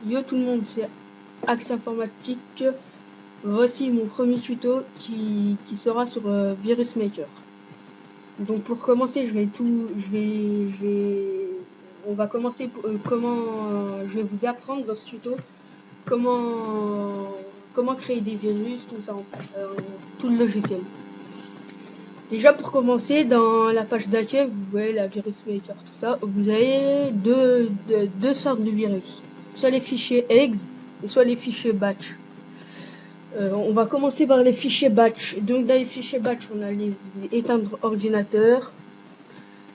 Yo tout le monde, c'est Axe Informatique. Voici mon premier tuto qui sera sur Virus Maker. Donc pour commencer, on va commencer je vais vous apprendre dans ce tuto comment créer des virus, tout ça, tout le logiciel. Déjà pour commencer, dans la page d'accueil, vous voyez la Virus Maker, tout ça. Vous avez deux sortes de virus, soit les fichiers exe et soit les fichiers batch. On va commencer par les fichiers batch. Donc dans les fichiers batch, on a les éteindre ordinateur,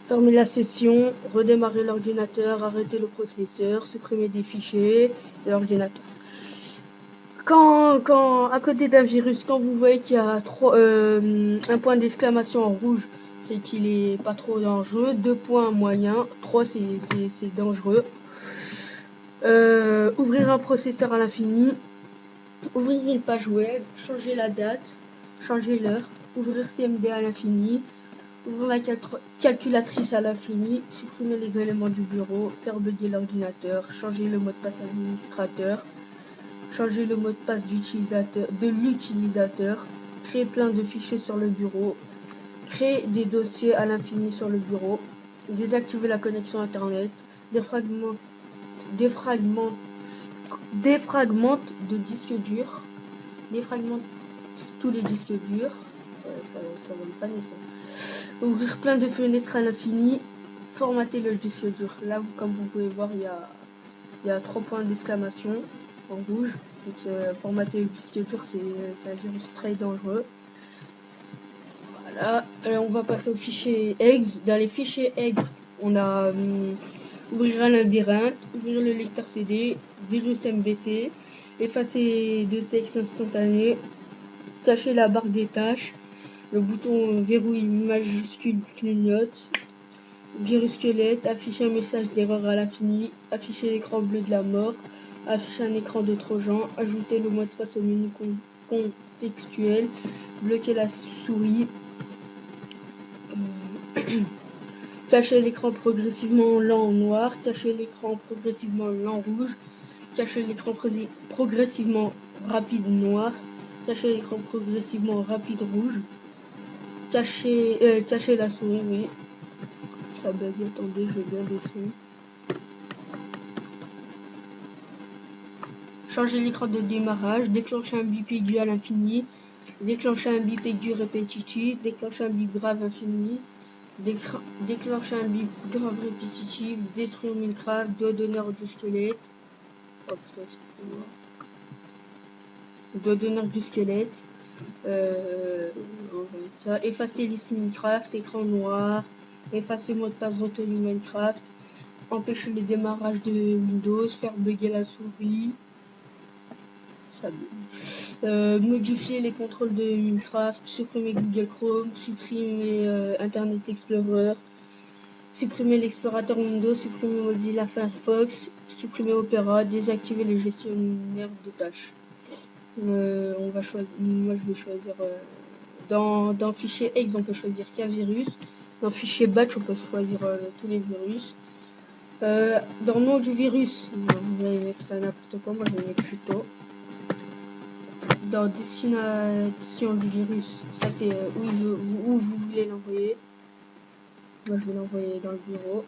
fermer la session, redémarrer l'ordinateur, arrêter le processeur, supprimer des fichiers de l'ordinateur. Quand à côté d'un virus, quand vous voyez qu'il y a un point d'exclamation en rouge, c'est qu'il est pas trop dangereux. 2 points moyen, 3 c'est dangereux. Ouvrir un processeur à l'infini. Ouvrir une page web, changer la date, changer l'heure, ouvrir CMD à l'infini, ouvrir la calculatrice à l'infini, supprimer les éléments du bureau, faire bugger l'ordinateur, changer le mot de passe administrateur, changer le mot de passe de l'utilisateur, créer plein de fichiers sur le bureau, créer des dossiers à l'infini sur le bureau, désactiver la connexion internet, défragmente de disques durs, défragmente tous les disques durs, ça va me paner ça. Ouvrir plein de fenêtres à l'infini, formater le disque dur. Là, comme vous pouvez voir, il y a 3 points d'exclamation en rouge. Donc formater le disque dur, c'est un virus très dangereux. Voilà, on va passer au fichier exe. Dans les fichiers exe, on a ouvrir un labyrinthe, ouvrir le lecteur CD, virus MVC, effacer de texte instantané, cacher la barre des tâches, le bouton verrouille majuscule clignote, virus squelette, afficher un message d'erreur à l'infini, afficher l'écran bleu de la mort, afficher un écran de Trojan, ajouter le mot de passe au menu contextuel, bloquer la souris, cacher l'écran progressivement lent en noir, cacher l'écran progressivement lent rouge, cacher l'écran progressivement rapide noir, cacher l'écran progressivement rapide rouge, cacher la souris, oui. Ça bug, attendez, je vais bien descendre. Changer l'écran de démarrage, déclencher un bip aigu à l'infini, déclencher un bip aigu répétitif, déclencher un bip grave infini, déclencher un bip grave répétitif, détruire Minecraft, doigt d'honneur du squelette. Oh putain, excusez-moi. Doigt d'honneur du squelette. Ça, effacer liste Minecraft, écran noir, effacer mot de passe retenu Minecraft, empêcher le démarrage de Windows, faire bugger la souris. Modifier les contrôles de Minecraft, supprimer Google Chrome, supprimer Internet Explorer, supprimer l'explorateur Windows, supprimer Mozilla Firefox, supprimer Opera, désactiver les gestionnaires de tâches. Moi je vais choisir dans fichier exe on peut choisir qu'un virus, dans fichier batch on peut choisir tous les virus. Dans le nom du virus, vous allez mettre n'importe quoi, moi je vais mettre tuto. Dans destination du virus, ça c'est où vous voulez l'envoyer. Moi je vais l'envoyer dans le bureau.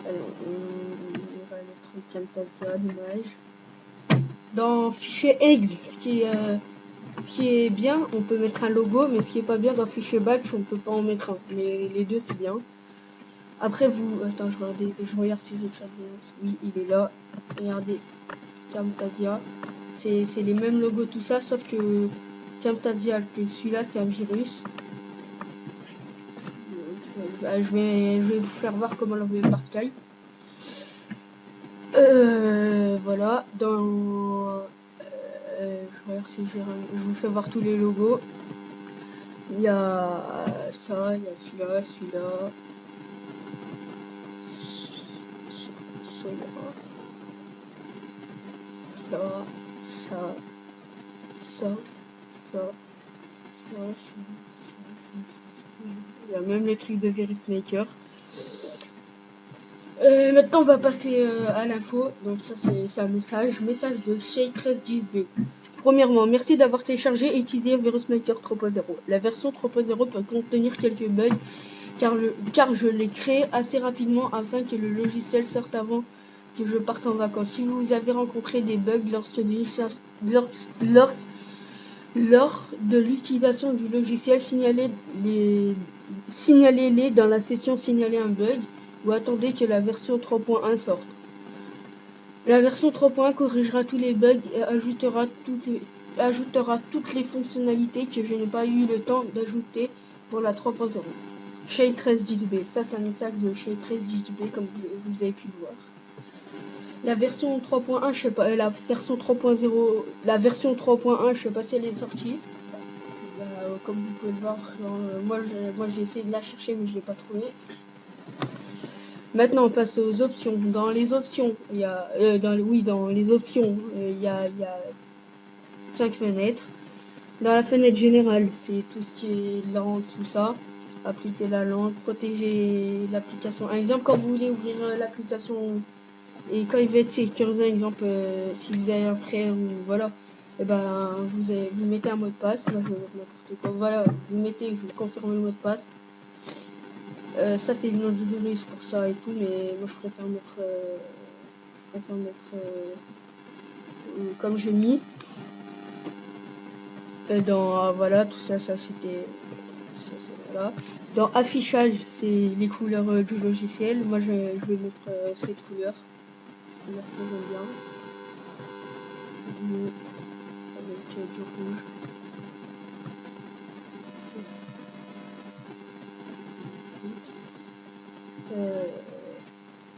Allez, on va mettre Camtasia, dommage. Dans fichier exe, ce qui est bien, on peut mettre un logo, mais ce qui est pas bien dans fichier batch, on peut pas en mettre un. Mais les deux c'est bien. Après attends, je regarde si j'ai le chat. Oui, il est là. Regardez, Camtasia. C'est les mêmes logos, tout ça, sauf que Camtasia, celui-là, c'est un virus. Je vais vous faire voir comment l'envoyer par Skype. Voilà, je regarde si je vous fais voir tous les logos. Il y a ça, il y a celui-là, celui-là. Ça. Il y a même le truc de Virus Maker. Maintenant, on va passer à l'info. Donc ça, c'est un message de Shay1310B. Premièrement, merci d'avoir téléchargé et utilisé VirusMaker 3.0. La version 3.0 peut contenir quelques bugs car je l'ai créé assez rapidement afin que le logiciel sorte avant que je parte en vacances. Si vous avez rencontré des bugs lors de l'utilisation du logiciel, signalez-les dans la session signaler un bug ou attendez que la version 3.1 sorte. La version 3.1 corrigera tous les bugs et ajoutera toutes les fonctionnalités que je n'ai pas eu le temps d'ajouter pour la 3.0. Shay1310B, ça c'est un message de Shay1310B comme vous avez pu le voir. La version 3.1, je sais pas, la version 3.0, la version 3.1, je sais pas si elle est sortie. Comme vous pouvez le voir, moi j'ai essayé de la chercher mais je l'ai pas trouvée. Maintenant on passe aux options. Dans les options, il y a dans les options, il y a 5 fenêtres. Dans la fenêtre générale, c'est tout ce qui est lente, tout ça. Appliquer la lente, protéger l'application. Un exemple, quand vous voulez ouvrir l'application et quand il va être sécurisé, un exemple, si vous avez un frère ou voilà, et ben vous mettez un mot de passe. Là, je vais mettre n'importe quoi. Voilà, vous confirmez le mot de passe. Ça c'est le nom du virus pour ça et tout, mais moi je préfère mettre comme j'ai mis dans voilà tout ça c'était voilà. Dans affichage c'est les couleurs du logiciel. Moi je vais mettre cette couleur que j'aime bien, bleu avec du rouge.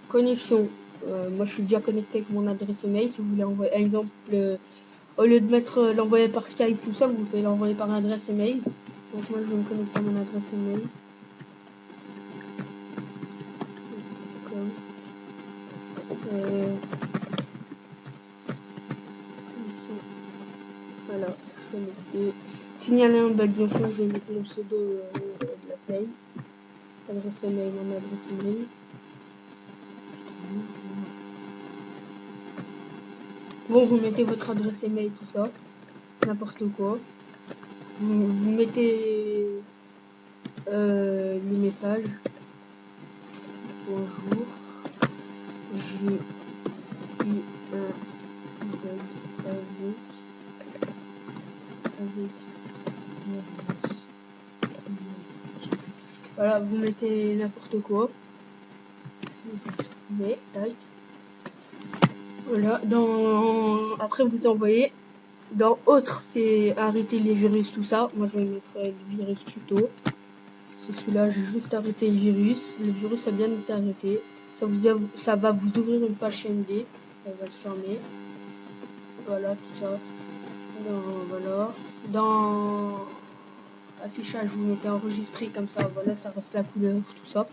Connexion. Moi je suis déjà connecté avec mon adresse email. Si vous voulez envoyer un exemple, au lieu de mettre l'envoyer par Skype tout ça, vous pouvez l'envoyer par adresse email. Donc moi je vais me connecter à mon adresse email. Voilà, je vais connecter. Signaler un bug, donc moi je vais mettre le pseudo de la play. Adresse email, mon adresse email. Bon, vous mettez votre adresse email, tout ça, n'importe quoi. Vous mettez le message. Bonjour, j'ai eu un bug avec mon virus. Voilà, vous mettez n'importe quoi. Mais, tac. Voilà, après vous envoyez. Dans autre, c'est arrêter les virus, tout ça. Moi, je vais mettre le virus tuto. C'est celui-là, j'ai juste arrêté le virus. Le virus a bien été arrêté. Ça va vous ouvrir une page CMD. Elle va se fermer. Voilà, tout ça. Voilà. Dans affichage, vous mettez enregistré comme ça. Voilà, ça reste la couleur, tout ça.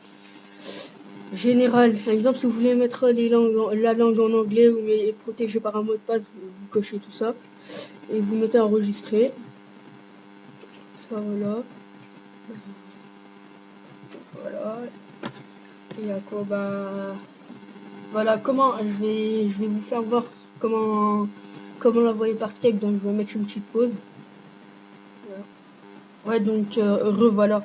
Général, par exemple, si vous voulez mettre la langue en anglais ou protégé par un mot de passe, vous cochez tout ça. Et vous mettez enregistré. Ça, voilà. Voilà. Et à quoi voilà comment je vais vous faire voir comment l'envoyer par Skype. Donc je vais mettre une petite pause. Voilà. Ouais, donc voilà.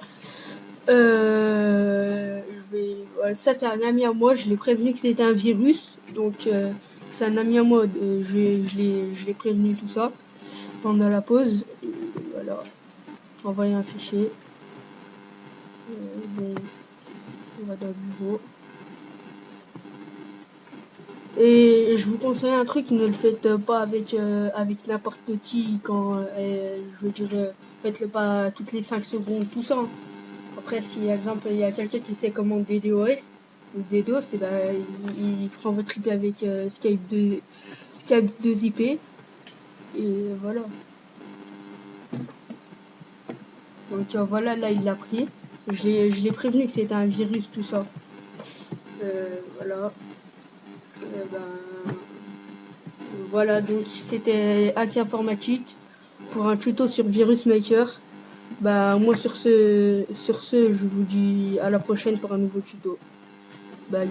Voilà, ça c'est un ami à moi, je l'ai prévenu que c'était un virus. Donc c'est un ami à moi, je l'ai prévenu tout ça pendant la pause. Voilà. Envoyer un fichier. Bon, on va dans le bureau. Et je vous conseille un truc, ne le faites pas avec n'importe qui quand je veux dire faites-le pas toutes les 5 secondes tout ça. Après si par exemple il y a quelqu'un qui sait comment DDoS ou DDoS, et ben il prend votre IP avec Skype 2 IP et voilà. Donc voilà, là il l'a pris. Je l'ai prévenu que c'était un virus tout ça. Voilà. Voilà, donc c'était Hack Informatique pour un tuto sur Virus Maker. Moi sur ce, je vous dis à la prochaine pour un nouveau tuto. Bye.